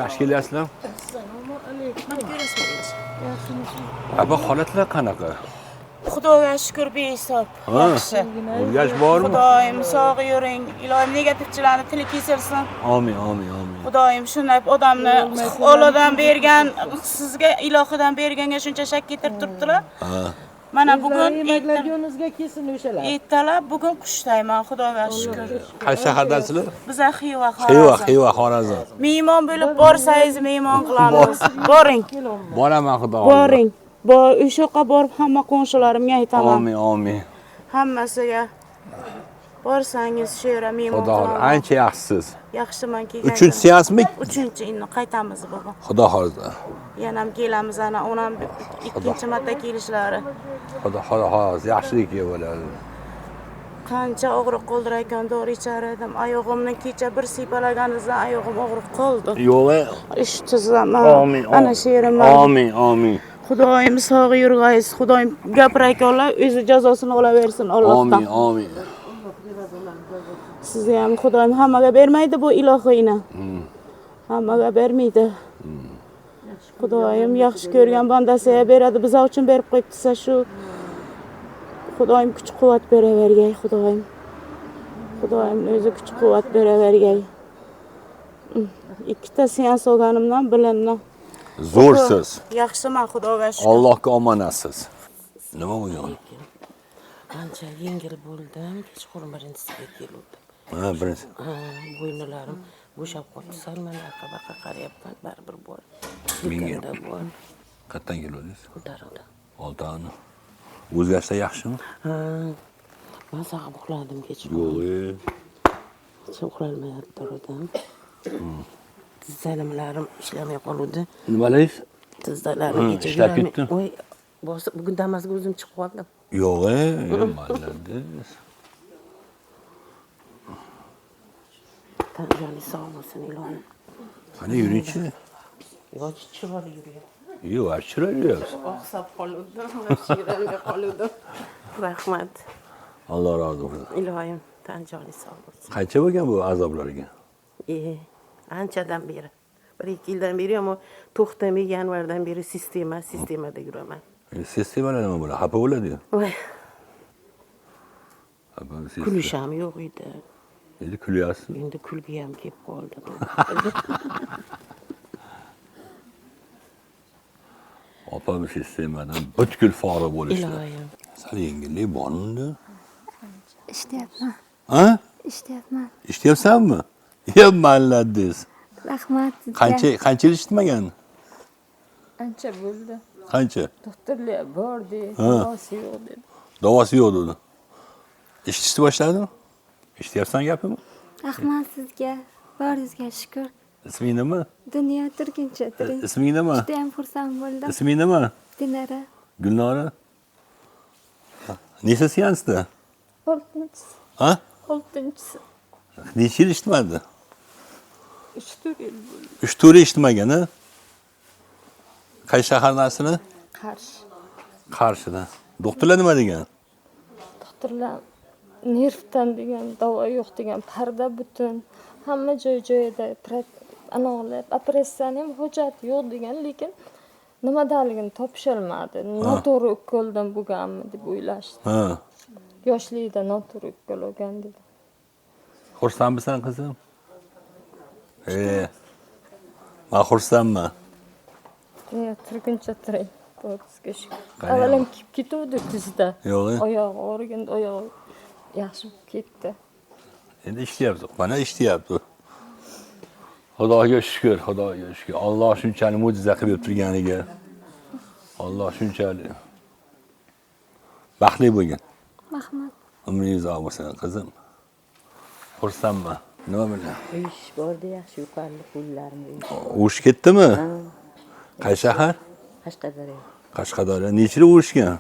Yaxshi kelyapsizlar? Assalomu alaykum. Aba holatlar qanaqa? Xudoga shukr behisob. Yaxshi. O'rgash bormi? Xudoyim sog' yuring. Ilohim negativchilarni tili kesilsin. Amin, amin, amin. Xudoyim shunday odamni Allohdan bergan, sizga ilohidan berganga shuncha shak keltirib turibdilar. Mana bugun yemaklarga kelsin o'shalar. ertalab bugun qushdayman, Xudoga shukr. Qaysi shahardasizlar? Biz Xiva, Xorazm. Xiva, Xorazm. Mehmon bo'lib borsangiz mehmon qilamiz. Boring. Boraman xudo. Boring. O'sha yoqqa borib hamma qo'shnilarimga aytaman. Amin, amin. Hammasiga borsangiz shu yerga mehmon Xudo qilaman. ancha yaxshisiz. Yaxshiman kelgan. 3-seansmi? 3-endi qaytamiz baba. Xudo xohlasa. Yana ham kelamiz ana, onam ikkinchi marta kelishlari. Xudo xohlasa yaxshilik bo'ladi. Qancha og'riq qoldir ekan, dori ichar edim. Oyog'imni kecha bir siypalaganizdan oyog'im og'rib qoldi. Yo'g'i. Ish tuzaman. Amin. Ana shu yerim. Amin, amin. Xudoyim sog' yurg'aysiz. Xudoyim gapirayotganlar o'zi jazosini olaversin Allohdan. Amin, amin. Sizga ham Xudoyim hammaga bermaydi bu ilohiyni. Hammaga bermaydi. Xudoyim yaxshi ko'rgan bandasiga beradi. Biz uchun berib qo'yibdi shu. Xudoyim kuch-quvvat beravergay, Xudoyim. Xudoyim o'zi kuch-quvvat beravergay. Ikkita seans olganimdan bilindim. Zo'rsiz. Yaxshiman, Xudoga shukr. Allohga omonatsiz. Nima bo'lgan? Ancha yengil bo'ldim. Kechqurun birinchisiga keldim. Ha, birinchi. Bo'ynalarim bo'shab qoldi. Sal mana yoqqa qarayapman, baribir bor. Menga Do'konda bor. qayerdan keldingiz? Ko'tarildi. Oltani. O'zgarsa yaxshimi? Men saqib uxladim kechqurun. Yo'q. Hech uxlolmayapti oradan. Tizzalarim ishlamay qoldi. Nimalaysiz? Tizzalarim kecha ishlab ketdi. Voy, bugun Damas'ga o'zim chiqib qoldim. Yo'q, malladis. Tanjali sog' bo'lsin ilohim. Qani yuringchi? Yo'q, chiroyli yuribdi. Yo'q, chiroyli. Oqsab qoldim, shiringa qoldim. Rahmat. Alloh rozi bo'lsin. Ilohim Tanjali sog' bo'lsin. Qancha bo'lgan bu azoblarga? Anchadan beri. 1-2 yildan beri ham to'xtamay yanvardan beri sistemada yuraman. Sistemalar nima bo'ladi? Xafa bo'ladi-ku. Voy, Xafa kulish ham yo'q edi. Endi kulyapsiz. Endi kulgi ham kelib qoldi. Opam sistemadan butkul fora bo'lishdi. Ilohim. Sal yengillik bormi? Ishlayapman. Ha? Ishlayapman. Ishlayapsanmi? Ya malladis. Rahmat sizga. Qancha yil ishlamagan? Ancha bo'ldi. Qancha? Doktorlar bordi, davosi yo'q dedi. Davosi yo'q dedi. Ishlashni boshladimi? Ishlayapsan gapimi? Rahmat sizga. Boringizga shukr. Isming nima? Dunyo turguncha turing. Isming nima? Juda ham xursand bo'ldim. Isming nima? Dinara. Gulnora. Necha seansda? 6-chi. Ha? 6-chi. Necha yil ishladi? 3-4 yil bo'ldi. 3-4 yil ishlamagan, ha? Qaysi shahardasini? Qarshi. Qarshidan. Doktorlar nima degan? Doktorlar nervdan degan, davo yo'q degan, parda butun, hamma joy-joyida anoqlar, operatsiyaning ham hojati yo'q degan, lekin nimadaligini topisholmadi. Noto'g'ri ukkoldan bo'lganmi deb o'ylashdi. Ha. Yoshlikda noto'g'ri ukkol olgan dedi. Xursandmisan qizim? Men xursandman. Turguncha turing. Sizga shukr. Avvalam kiyib ketuvdi kuzda. Yo'q. Oyog'i og'riganda oyog'i yaxshi bo'lib ketdi. Endi ishlayapti. Mana ishlayapti. Xudoga shukr, Xudoga shukr. Alloh shunchalik mo'jiza qilib turganiga. Alloh shunchalik baxtli bo'lgin. Rahmat. Umringiz uzoq bo'lsin qizim. Xursandman. Nima bilan? Ish bordi, yaxshi yuqarli pullarni. Urush ketdimi? Qaysi shahar? Qashqadaryo. Qashqadaryo. Necha yil urushgan?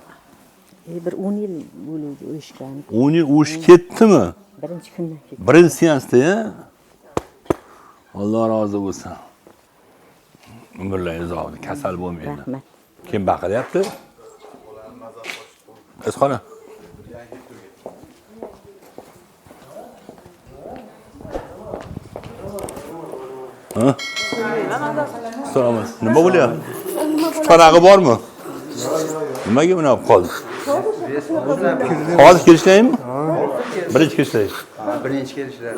Bir 10 yil bo'ldi urushgan. 10 yil urush ketdimi? Birinchi kundan ketdi. Birinchi seansda, ya? Alloh rozi bo'lsin. Umrlaringiz uzoq, kasal bo'lmaydi. Rahmat. Kim baqiryapti? Qizxona. Ha? So'ramiz. Nima bo'lyapti? Farog'i bormi? Nimaga buni olib qoldi? Hozir kelishlaymi? Birinchi kelishlaymi. Birinchi kelishlar.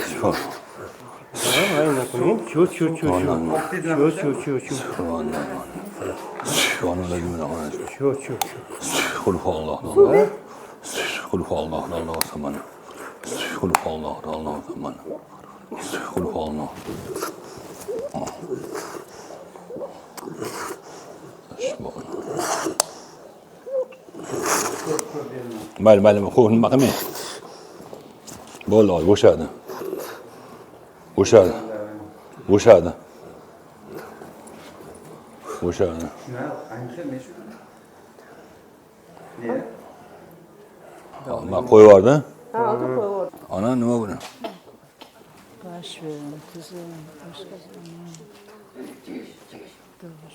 Mayli, nima qilmang. Bo'ldi, bo'shadi. Bo'shadi. Ma qo'yib yubordi. Ha, hozir qo'yib yubordi. Ana nima bu? Baş verin kızım. Başka zaman.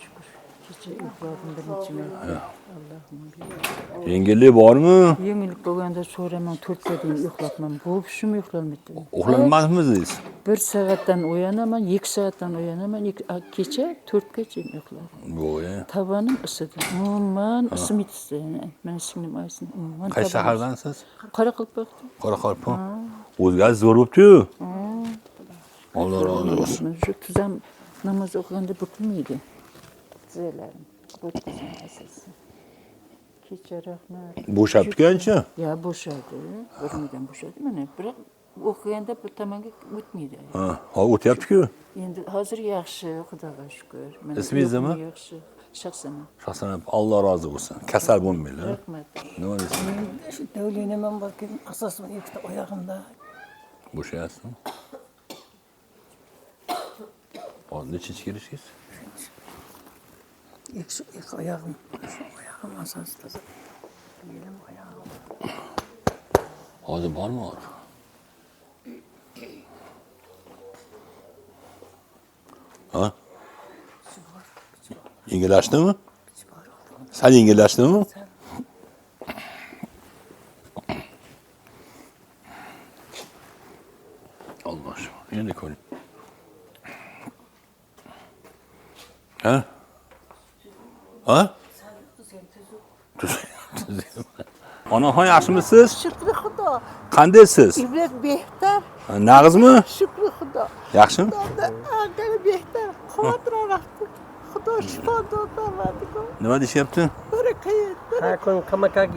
Şükür. Gece yukladım ben içime. Allah'ım. Yengillik bormi? Yengillik bo'lganda so'raman, 4 ga deyim uxlatmam. Bo'lishim uxlamaydi. Uxlamadingizmi siz? 1 soatdan uyanaman, 2 soatdan uyanaman, kecha 4 gacha uxladim. Bo'yi. Tavanim isidi. Umuman isitmaydi. Men singlim aysin. Umuman. Qaysi shahardansiz? Qoraqalpoqdan. Qoraqalpoq. O'zgarish zo'r bo'pti-yu. Alloh razı olsun. Shu tuzam namoz o'qiganda bukilmaydi. Tizalarim. Bo'tkazim asosan. Kecha rahmat. Bo'shabdi-kanchi? Ya bo'shadi. O'rnidan bo'shadi. Mana biroq o'qiganda bu tomonga o'tmaydi. Ha, hozir o'tyapti-ku. Endi hozir yaxshi, Xudoga shukr. Ismingiz nima? Yaxshi. Shaxsan. Shaxsan Alloh rozi bo'lsin. Kasal bo'lmanglar. Rahmat. Nima deysiz? Shu davlinaman balkim asosan ikkita oyog'imda. Bo'shayapsizmi? Hozir nechinchi kelishingiz? İki oyog'im. Shu oyog'im asosida. Belim oyog'im. Hozir bormi? Ha? Yengillashdimi? Sal yengillashdimi? Alloh shukr. Endi ko'ring. Ha? Ha? Onaxon yaxshimisiz? Shukri Xudo. Qandaysiz? Ibrat behtar. Nag'izmi? Shukri Xudo. Yaxshimi? Agari behtar. Quvvatroqdi. Xudo shifo berdi. Nima deyapti? Barakayet. Har kun qamakak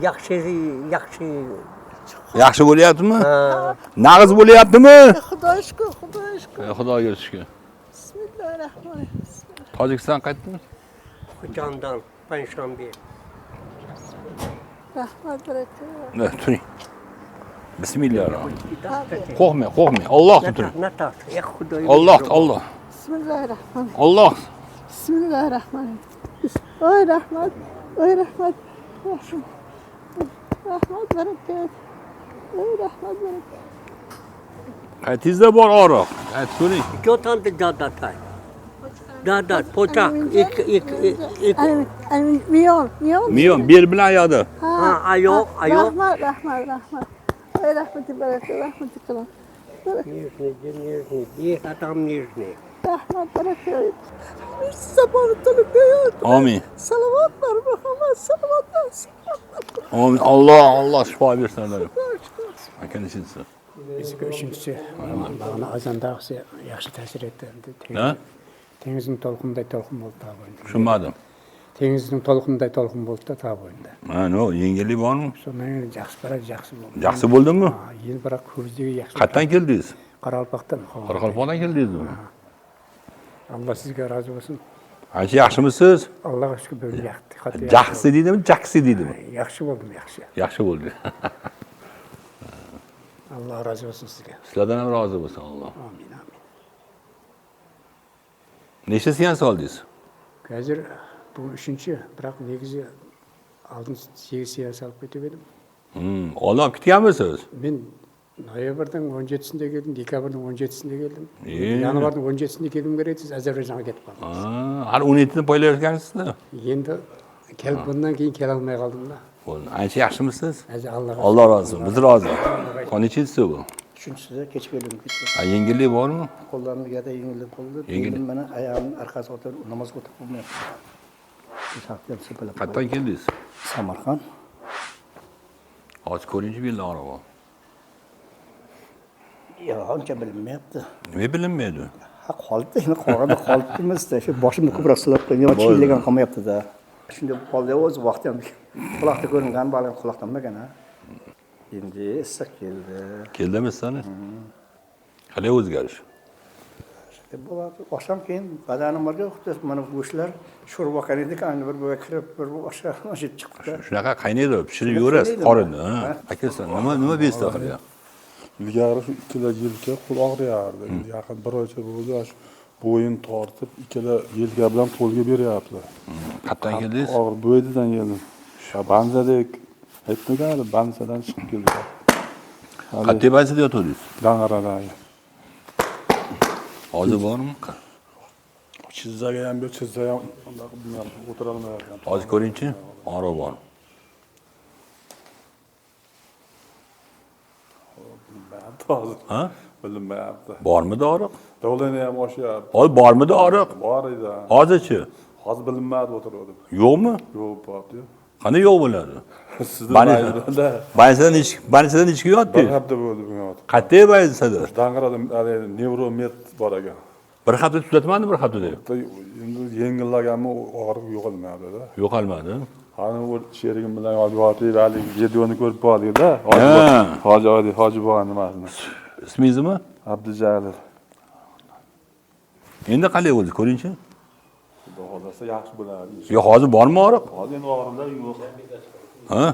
yaxshi Yaxshi bo'lyaptimi? Nag'iz bo'lyaptimi? Xudo shukr, Xudo shukr. Xudoga shukr. Bismillahirrahmanirrahim. Tojikiston qaytdimi? Jondan Panshanbe. Rahmat barakat. Ne, turing. Bismillahirrahmanirrahim. Qo'rqmang. Alloh turing. Natat. Ya Xudo. Alloh. Bismillahirrahmanirrahim. Alloh. Bismillahirrahmanirrahim. Oy rahmat. Oy rahmat. Rahmat barakat. Oy rahmat barakat. Qaytingizda bor og'riq. Ayt turing. Jotan de dadatay. Dadat, poçak, ik. Miyon. Bel bilan yoqda. Ha, ayoq. Rahmat. Oy rahmati barakat, rahmati qiling. Nижний, adam nижний. Rahmat barakat. Sabah tolukayot. Amin. Salavatlar Muhammed, salavatlar. Amin. Alloh shifo bersin. Akanisiz. Üçüncüsü, bana azandağısı yaxşı təsir etdi. Ha? Denizin tolqunday tolqun oldu ta boyunda. Tushunmadim. Denizin tolqunday tolqun oldu da ta boyunda. Ha, no, yengillik bormi? Sonra yaxşı bara yaxşı oldu. Yaxshi bo'ldimi? Ha, yeni biroq ko'zligi yaxshi. Qayerdan keldingiz? Qoraqalpoqdan. Qoraqalpoqdan keldingizmi? Allah sizga rozi bo'lsin. Ancha yaxshimisiz? Allohga shukr bo'lib yaxdi. Jaxsi deydimi, jaksi deydimi? Yaxshi bo'ldim, yaxshi. Yaxshi bo'ldi. Allah razı olsun sizga. Sizlardan ham rozi bo'lsin Alloh. Amin. Necha seans oldingiz? Hozir bu 3-chi, biroq negizi oldin 8 seans olib ketib edim. Oldin kutganmisiz? Men noyabrdan 17-sinde keldim, dekabrdan 17-sinde keldim. Yanvardan 17-sinde keldim kerak, siz Ozarbayjonga ketib qoldingiz. Har 17ni poylayotgansizlar. Endi kelib bundan keyin kela olmay qoldim-da. Bo'ldi. Ancha yaxshimisiz? Alloh Alloh rozi bo'lsin. Biz rozi. Qancha bu? Üçüncüsü de geç belirli gitti. Ha, yengillik bormi? Qo'llarimni gada yengillik bo'ldi. Yengil. Belim mana oyog'imni orqasiga o'tirib namozga o'tirib bo'lmayapti. Safdan sepilib. Qayerdan keldingiz? Samarqand. Hozir ko'rinchi bir yillar bor. Yo'q, uncha bilinmayapti. Nima bilinmaydi? Ha, qoldi, endi qolganda qolibmizda. Shu boshimni ko'proq silab qo'ygan, chiylagan qolmayapti-da. Shunday qoldi, o'z vaqti ham quloqda ko'ringan bola quloqdan emas ha. Endi issiq keldi. Keldimi sani? Qalay o'zgarish? Bo'ladi. Osham keyin badanimga xuddi mana go'shtlar sho'rva qaniydi-kan, bir bo'ga kirib, bir o'sha chiqdi. Shunaqa qaynaydi, pishirib yurasan qorinni, ha. Aka sen nima bezda qilyapti? Ilgari shu ikkala yelka qo'l og'riyardi. Yaqin bir oycha bo'ldi, shu bo'yin tortib, ikkala yelka bilan qo'lga beryapti. Qayerdan keldingiz? Og'ir bo'ydidan keldim. Shu Banzadek aytmagan, Banzadan chiqib keldim. Qayerda bazida yotdingiz? Dang'aradagi. Hozir bormi? Chizzaga ham bir chizza ham bilmayman, o'tira olmayapman. Hozir ko'ringchi, og'riq bormi? Hozir Ha? bilinmayapti. Bormidi og'riq? Davlani ham oshyapti. Hozir bormidi og'riq? Bor edi. Hozirchi? Hozir bilinmadi o'tirdim. Yo'qmi? Yo'q, bo'pti. Qanday yo'q bo'ladi? Sizni Bansadan bansadan ichki bir yotdingiz. hafta bo'ldi bunga. Qayerda bansada? Dang'arada nevromed bor ekan. Bir hafta tuzatmadi, bir haftada. Endi yengillaganmi og'riq yo'qolmayapti-da. Yo'qolmadi. Qani u sherigim bilan yotib haligi videoni ko'rib qoldik-da. Hoji bo'lgan nimasini. Ismingiz nima? Abdujalil. Endi qalay bo'ldi? Ko'ringchi. Xudo xolasa yaxshi bo'ladi. Yo, hozir bormi og'riq? Hozir endi og'riqlar yo'q. Ha?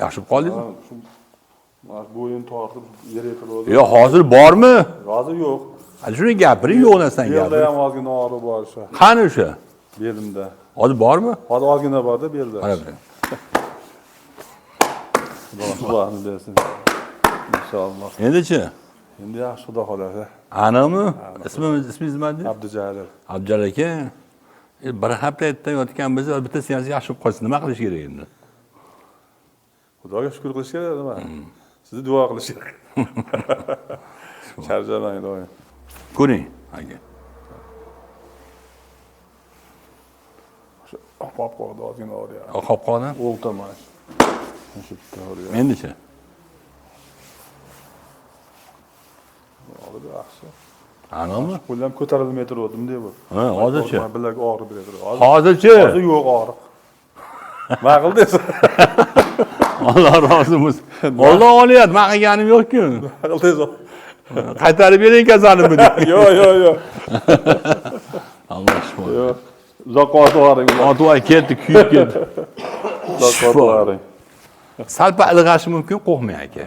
Yaxshi bo'lib qoldingizmi? Shu bo'yin tortib yer yiqildi. Yo, hozir bormi? Hozir yo'q. Hali shuni gapiring, yo'q narsan Belda gapiring. ham ozgina og'riq bor o'sha. Qani o'sha? Belimda. Hozir bormi? Hozir ozgina borda belda. Qara biring. Xudoni bersin. Inshaalloh. Endichi? Endi yaxshi xudo xolasa. Aniqmi? Ismingiz nima edi? Abdujalil. Abdul aka. Bir hafta yotganmiz, bitta siyosiy yaxshi bo'lib qolsa nima qilish kerak endi? Xudoga shukr qilish kerak nima? Sizni duo qilish kerak. Charjamang doim. Ko'ring, aka. Qop qoldi ozgina og'riyapti. Qolib qoldi. O'ltaman. Shu yerda og'riyapti. Endichi? Og'ridi yaxshi. Aniqmi? Qo'lim ko'tarilmay turdim deb. Ha, hozirchi? Bilak og'rib beradi. Hozirchi? Hozir yo'q og'riq. Nima qildingiz? Alloh rozi bo'lsin. Alloh oliyat, men qilganim yo'q-ku. Nima qildingiz? Qaytarib bering kasalni. Yo'q. Alloh shifo. Yo'q. Uzoqqa otvoring. Otvoy ketdi, kuyib ketdi. Uzoqqa otvoring. Salpa ilg'ashi mumkin, qo'rqmang aka.